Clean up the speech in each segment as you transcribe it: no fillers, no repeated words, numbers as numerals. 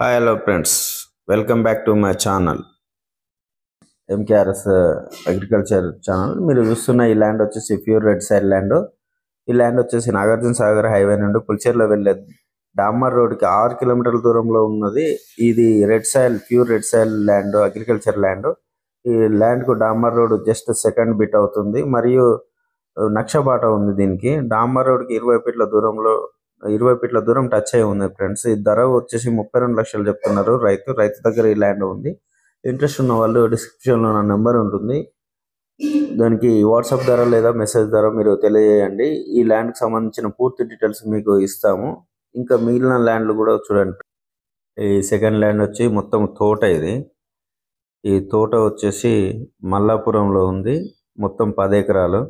Hi, hello friends. Welcome back to my channel. MKRS agriculture channel. మీరు చూస్తున్న ఈ land వచ్చేసి ప్యూర్ రెడ్ సైడ్ ల్యాండ్. ఈ land వచ్చేసి నాగార్జున సాగర్ హైవే నుండి పుల్చేర్లో వెళ్ళే డామర్ రోడ్కి 6 కిలోమీటర్ల దూరంలో ఉన్నది. ఇది red soil pure red soil land, agriculture land. ఈ ల్యాండ్కు dammar road just second bit అవుతుంది మరియు నక్షబాట ఉంది. దీనికి డామర్ రోడ్కి 20 ఫీట్ల దూరం టచ్ అయి ఉంది ఫ్రెండ్స్. ఈ ధర వచ్చేసి 32 లక్షలు చెప్తున్నారు. రైతు దగ్గర ఈ ల్యాండ్ ఉంది. ఇంట్రెస్ట్ ఉన్న వాళ్ళు డిస్క్రిప్షన్ లో నా నెంబర్ ఉంటుంది, దానికి వాట్సాప్ ద్వారా లేదా మెసేజ్ ద్వారా మీరు తెలియజేయండి. ఈ ల్యాండ్ కి సంబంధించిన పూర్తి డీటెయిల్స్ మీకు ఇస్తాము. ఇంకా మిగిలిన ల్యాండ్లు కూడా చూడండి. ఈ సెకండ్ ల్యాండ్ వచ్చి మొత్తం తోట. ఈ తోట వచ్చేసి మల్లాపురంలో ఉంది. మొత్తం 10 ఎకరాలు.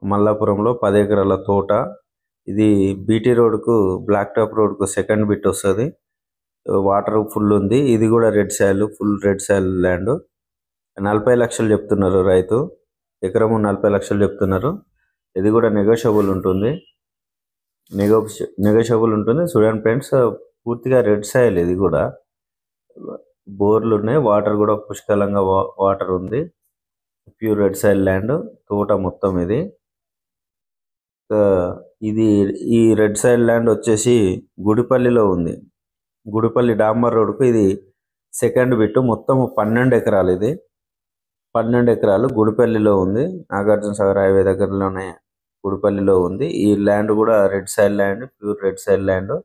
మల్లాపురంలో 10 ఎకరాల తోట. ఇది బీటీ రోడ్కు, బ్లాక్ టాప్ రోడ్కు సెకండ్ బిట్ వస్తుంది. వాటర్ ఫుల్ ఉంది. ఇది కూడా red soil, full red soil land. 40 లక్షలు చెప్తున్నారు రైతు. ఎకరము 40 లక్షలు చెప్తున్నారు. ఇది కూడా నెగోషియబుల్ ఉంటుంది. చూడండి ఫ్రెండ్స్, పూర్తిగా రెడ్ సాయిల్. ఇది కూడా బోర్లు ఉన్నాయి, వాటర్ కూడా పుష్కలంగా వాటర్ ఉంది. ప్యూర్ రెడ్ సాయిల్ ల్యాండ్, తోట మొత్తం ఈ రెడ్ సైడ్ ల్యాండ్ వచ్చేసి గుడిపల్లిలో ఉంది. గుడిపల్లి డాంబర్ రోడ్కు ఇది సెకండ్ బిట్. మొత్తం 12 ఎకరాలు. ఇది 12 ఎకరాలు గుడిపల్లిలో ఉంది. నాగార్జున సాగర్ హైవే దగ్గరలోనే గుడిపల్లిలో ఉంది. ఈ ల్యాండ్ కూడా red side land, pure red side land.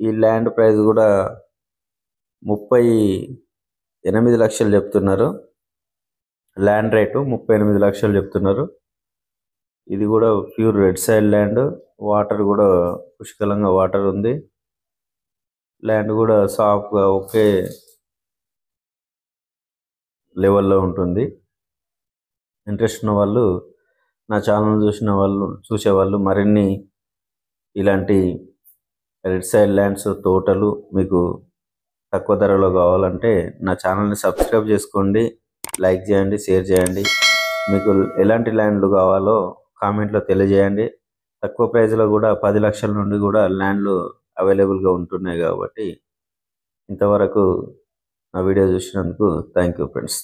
ఈ ల్యాండ్ ప్రైస్ కూడా 38 లక్షలు చెప్తున్నారు. ల్యాండ్ రేటు 38 లక్షలు చెప్తున్నారు. ఇది కూడా pure red side land. Water కూడా పుష్కలంగా వాటర్ ఉంది. ల్యాండ్ కూడా సాఫ్ట్గా ఒకే లెవెల్లో ఉంటుంది. ఇంట్రెస్ట్ ఉన్న వాళ్ళు, నా ఛానల్ చూసేవాళ్ళు మరిన్ని ఇలాంటి రెడ్ సైడ్ ల్యాండ్స్, తోటలు మీకు తక్కువ ధరలో కావాలంటే నా ఛానల్ని సబ్స్క్రైబ్ చేసుకోండి, లైక్ చేయండి, షేర్ చేయండి. మీకు ఎలాంటి ల్యాండ్లు కావాలో కామెంట్లో తెలియజేయండి. తక్కువ ప్రైస్లో కూడా 10 లక్షల నుండి కూడా ల్యాండ్లు అవైలబుల్గా ఉంటున్నాయి. కాబట్టి ఇంతవరకు నా వీడియో చూసినందుకు థ్యాంక్ యూ ఫ్రెండ్స్.